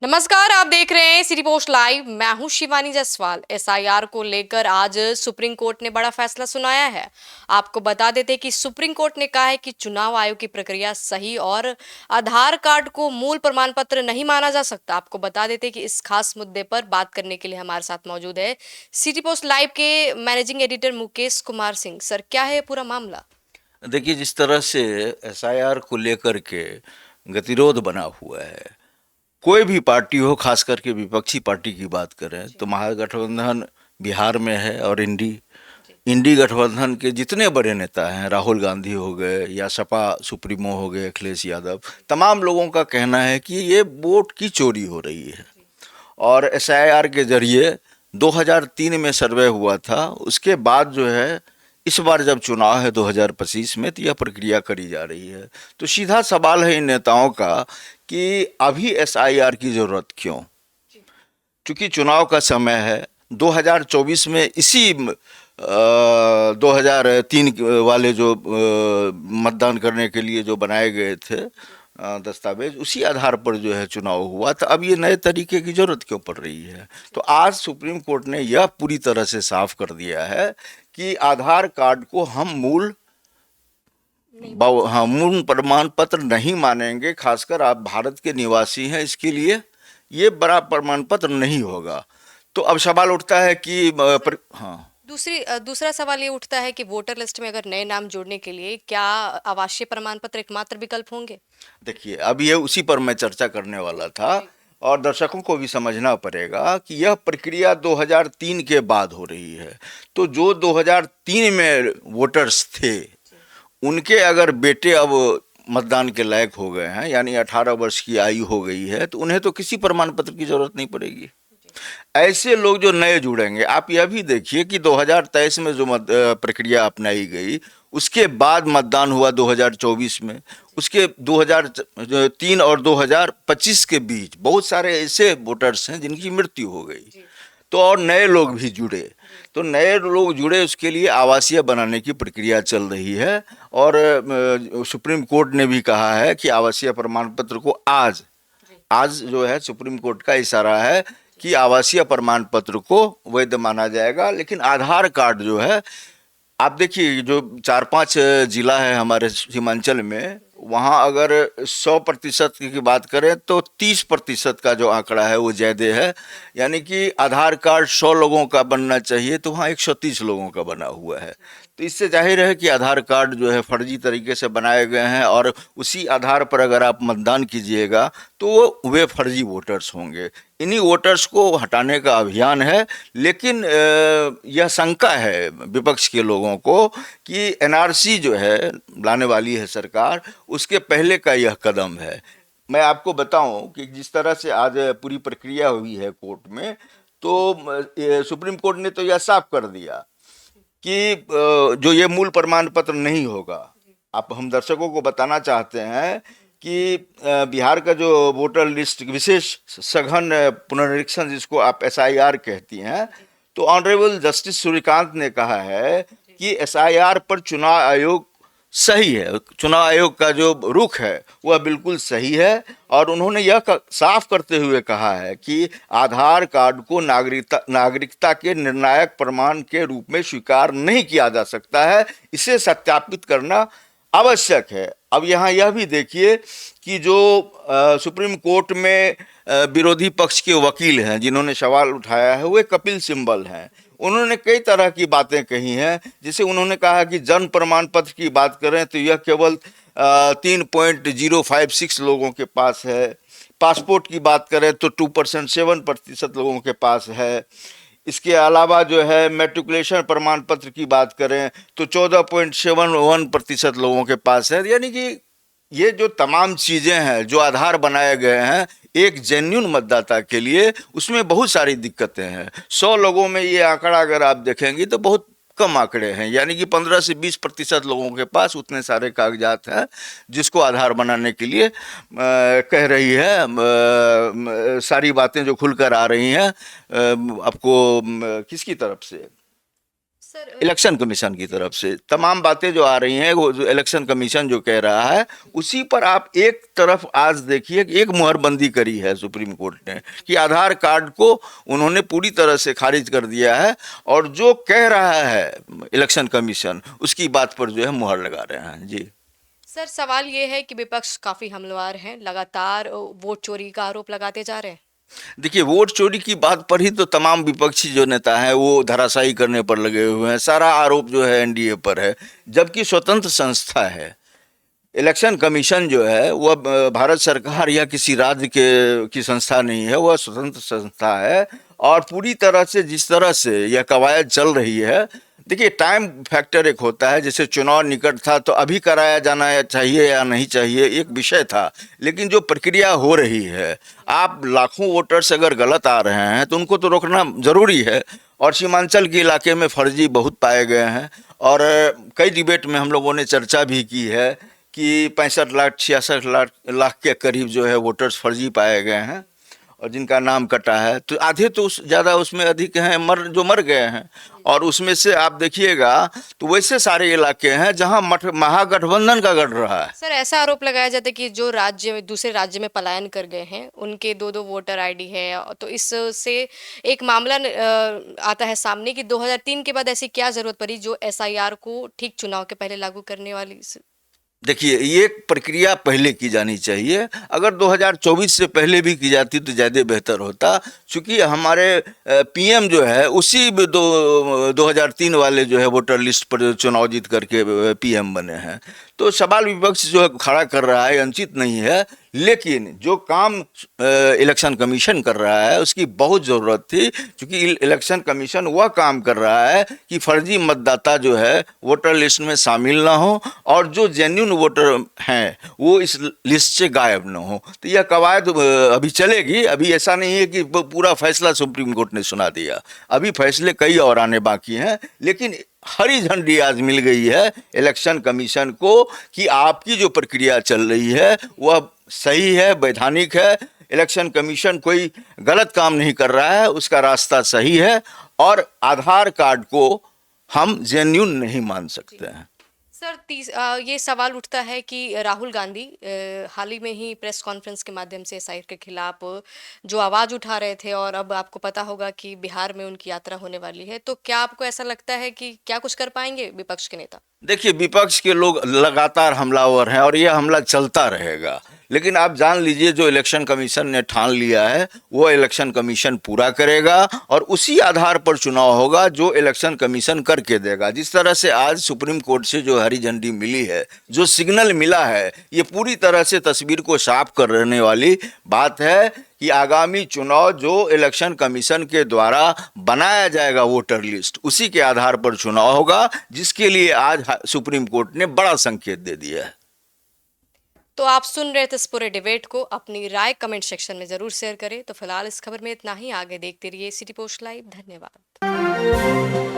नमस्कार, आप देख रहे हैं सिटी पोस्ट लाइव। मैं हूं शिवानी जायसवाल। एसआईआर को लेकर आज सुप्रीम कोर्ट ने बड़ा फैसला सुनाया है। आपको बता देते कि सुप्रीम कोर्ट ने कहा है कि चुनाव आयोग की प्रक्रिया सही और आधार कार्ड को मूल प्रमाण पत्र नहीं माना जा सकता। आपको बता देते कि इस खास मुद्दे पर बात करने के लिए हमारे साथ मौजूद है सिटी पोस्ट लाइव के managing editor Mukesh Kumar Singh. Sir, क्या है पूरा मामला? देखिए, जिस तरह से एसआईआर को लेकर के गतिरोध बना हुआ है, कोई भी पार्टी हो, खास करके विपक्षी पार्टी की बात करें तो महागठबंधन बिहार में है और इंडी गठबंधन के जितने बड़े नेता हैं, राहुल गांधी हो गए या सपा सुप्रीमो हो गए अखिलेश यादव, तमाम लोगों का कहना है कि ये वोट की चोरी हो रही है। और एसआईआर के जरिए 2003 में सर्वे हुआ था, उसके बाद जो है इस बार जब चुनाव है 2025 में, तो यह प्रक्रिया करी जा रही है। तो सीधा सवाल है इन नेताओं का कि अभी एसआईआर की ज़रूरत क्यों? क्योंकि चुनाव का समय है 2024 में। इसी 2003 वाले जो मतदान करने के लिए जो बनाए गए थे दस्तावेज, उसी आधार पर जो है चुनाव हुआ। तो अब ये नए तरीके की जरूरत क्यों पड़ रही है? तो आज सुप्रीम कोर्ट ने यह पूरी तरह से साफ कर दिया है कि आधार कार्ड को हम मूल प्रमाण पत्र नहीं मानेंगे। खासकर आप भारत के निवासी हैं, इसके लिए ये बड़ा प्रमाण पत्र नहीं होगा। तो अब सवाल उठता है कि हाँ, दूसरा सवाल ये उठता है कि वोटर लिस्ट में अगर नए नाम जोड़ने के लिए क्या आवासीय प्रमाण पत्र एकमात्र विकल्प होंगे? देखिए, अब ये उसी पर मैं चर्चा करने वाला था और दर्शकों को भी समझना पड़ेगा कि यह प्रक्रिया 2003 के बाद हो रही है। तो जो 2003 में वोटर्स थे, उनके अगर बेटे अब मतदान के लायक हो गए हैं, यानी 18 वर्ष की आयु हो गई है, तो उन्हें तो किसी प्रमाण पत्र की जरूरत नहीं पड़ेगी। ऐसे लोग जो नए जुड़ेंगे, आप यह भी देखिए कि 2023 में जो प्रक्रिया अपनाई गई, उसके बाद मतदान हुआ 2024 में, उसके 2003 और 2025 के बीच बहुत सारे ऐसे वोटर्स हैं जिनकी मृत्यु हो गई। तो और नए लोग भी जुड़े, तो नए लोग जुड़े, उसके लिए आवासीय बनाने की प्रक्रिया चल रही है। और सुप्रीम कोर्ट ने भी कहा है कि आवासीय प्रमाण पत्र को आज जो है सुप्रीम कोर्ट का इशारा है कि आवासीय प्रमाण पत्र को वैध माना जाएगा। लेकिन आधार कार्ड जो है, आप देखिए जो 4-5 जिला है हमारे सीमांचल में, वहाँ अगर 100% की बात करें तो 30% का जो आंकड़ा है वो ज़्यादा है। यानी कि आधार कार्ड 100 लोगों का बनना चाहिए, तो वहाँ 130 लोगों का बना हुआ है। तो इससे जाहिर है कि आधार कार्ड जो है फर्जी तरीके से बनाए गए हैं, और उसी आधार पर अगर आप मतदान कीजिएगा तो वे फर्जी वोटर्स होंगे। इन्हीं वोटर्स को हटाने का अभियान है। लेकिन यह शंका है विपक्ष के लोगों को कि एनआरसी जो है लाने वाली है सरकार, उसके पहले का यह कदम है। मैं आपको बताऊं कि जिस तरह से आज पूरी प्रक्रिया हुई है कोर्ट में, तो सुप्रीम कोर्ट ने तो यह साफ कर दिया कि जो ये मूल प्रमाण पत्र नहीं होगा। आप हम दर्शकों को बताना चाहते हैं कि बिहार का जो वोटर लिस्ट विशेष सघन पुनरीक्षण, जिसको आप एसआईआर कहती हैं, तो ऑनरेबल जस्टिस सूर्यकांत ने कहा है कि एसआईआर पर चुनाव आयोग सही है, चुनाव आयोग का जो रुख है वह बिल्कुल सही है। और उन्होंने यह साफ करते हुए कहा है कि आधार कार्ड को नागरिकता के निर्णायक प्रमाण के रूप में स्वीकार नहीं किया जा सकता है, इसे सत्यापित करना आवश्यक है। अब यहाँ यह भी देखिए कि जो सुप्रीम कोर्ट में विरोधी पक्ष के वकील हैं जिन्होंने सवाल उठाया है, वे कपिल सिब्बल हैं। उन्होंने कई तरह की बातें कही हैं। जैसे उन्होंने कहा कि जन्म प्रमाण पत्र की बात करें तो यह केवल 3.056 लोगों के पास है। पासपोर्ट की बात करें तो 2%, 7% लोगों के पास है। इसके अलावा जो है मैट्रिकुलेशन प्रमाण पत्र की बात करें तो 14.71% लोगों के पास है। यानी कि ये जो तमाम चीज़ें हैं जो आधार बनाए गए हैं एक जेन्युइन मतदाता के लिए, उसमें बहुत सारी दिक्कतें हैं। 100 लोगों में ये आंकड़ा अगर आप देखेंगे तो बहुत कम आंकड़े हैं। यानी कि 15 से 20% लोगों के पास उतने सारे कागजात हैं जिसको आधार बनाने के लिए कह रही है। सारी बातें जो खुलकर आ रही हैं आपको किसकी तरफ से? सर इलेक्शन कमीशन की तरफ से तमाम बातें जो आ रही हैं, वो जो इलेक्शन कमीशन जो कह रहा है, उसी पर आप एक तरफ आज देखिए कि एक मुहरबंदी करी है सुप्रीम कोर्ट ने कि आधार कार्ड को उन्होंने पूरी तरह से खारिज कर दिया है, और जो कह रहा है इलेक्शन कमीशन उसकी बात पर जो है मुहर लगा रहे हैं। जी सर सवाल ये है कि विपक्ष काफी हमलावर हैं, लगातार वोट चोरी का आरोप लगाते जा रहे हैं। देखिए, वोट चोरी की बात पर ही तो तमाम विपक्षी जो नेता हैं वो धराशायी करने पर लगे हुए हैं। सारा आरोप जो है एनडीए पर है, जबकि स्वतंत्र संस्था है। इलेक्शन कमीशन जो है वह भारत सरकार या किसी राज्य के की संस्था नहीं है, वह स्वतंत्र संस्था है। और पूरी तरह से जिस तरह से यह कवायद चल रही है, देखिए टाइम फैक्टर एक होता है, जैसे चुनाव निकट था तो अभी कराया जाना चाहिए या नहीं चाहिए एक विषय था, लेकिन जो प्रक्रिया हो रही है, आप लाखों वोटर्स अगर गलत आ रहे हैं तो उनको तो रोकना ज़रूरी है। और सीमांचल के इलाके में फर्जी बहुत पाए गए हैं, और कई डिबेट में हम लोगों ने चर्चा भी की है कि 65 लाख 66 लाख के करीब जो है वोटर्स फर्जी पाए गए हैं, और जिनका नाम कटा है तो आधे तो उस ज़्यादा उसमें अधिक हैं जो मर गए हैं। और उसमें से आप देखिएगा तो वैसे सारे इलाके हैं जहां महागठबंधन का गढ़ रहा है। सर ऐसा आरोप लगाया जाता है कि जो राज्य दूसरे राज्य में पलायन कर गए हैं उनके दो दो वोटर आईडी है, तो इससे एक मामला आता है सामने कि 2003 के बाद ऐसी क्या जरूरत पड़ी जो एसआईआर को ठीक चुनाव के पहले लागू करने वाली देखिए, ये प्रक्रिया पहले की जानी चाहिए। अगर 2024 से पहले भी की जाती तो ज़्यादा बेहतर होता, क्योंकि हमारे पीएम जो है उसी 2003 वाले जो है वोटर लिस्ट पर चुनाव जीत करके पीएम बने हैं। तो सवाल विपक्ष जो है खड़ा कर रहा है अनुचित नहीं है, लेकिन जो काम इलेक्शन कमीशन कर रहा है उसकी बहुत ज़रूरत थी, क्योंकि इलेक्शन कमीशन वह काम कर रहा है कि फर्जी मतदाता जो है वोटर लिस्ट में शामिल ना हो, और जो जेन्युइन वोटर हैं वो इस लिस्ट से गायब ना हो। तो यह कवायद अभी चलेगी। अभी ऐसा नहीं है कि पूरा फैसला सुप्रीम कोर्ट ने सुना दिया, अभी फैसले कई और आने बाकी हैं। लेकिन हरी झंडी आज मिल गई है इलेक्शन कमीशन को कि आपकी जो प्रक्रिया चल रही है वह सही है, वैधानिक है। इलेक्शन कमीशन कोई गलत काम नहीं कर रहा है, उसका रास्ता सही है, और आधार कार्ड को हम जेन्युइन नहीं मान सकते हैं। सर ये सवाल उठता है कि राहुल गांधी हाल ही में ही प्रेस कॉन्फ्रेंस के माध्यम से एसआईआर के खिलाफ जो आवाज उठा रहे थे, और अब आपको पता होगा कि बिहार में उनकी यात्रा होने वाली है, तो क्या आपको ऐसा लगता है कि क्या कुछ कर पाएंगे विपक्ष के नेता? देखिए, विपक्ष के लोग लगातार हमलावर हैं और यह हमला चलता रहेगा। लेकिन आप जान लीजिए जो इलेक्शन कमीशन ने ठान लिया है वो इलेक्शन कमीशन पूरा करेगा, और उसी आधार पर चुनाव होगा जो इलेक्शन कमीशन करके देगा। जिस तरह से आज सुप्रीम कोर्ट से जो हरी झंडी मिली है, जो सिग्नल मिला है, ये पूरी तरह से तस्वीर को साफ करने वाली बात है कि आगामी चुनाव जो इलेक्शन कमीशन के द्वारा बनाया जाएगा वोटर लिस्ट, उसी के आधार पर चुनाव होगा, जिसके लिए आज सुप्रीम कोर्ट ने बड़ा संकेत दे दिया है। तो आप सुन रहे थे इस पूरे डिबेट को, अपनी राय कमेंट सेक्शन में जरूर शेयर करें। तो फिलहाल इस खबर में इतना ही, आगे देखते रहिए सिटी पोस्ट लाइव। धन्यवाद।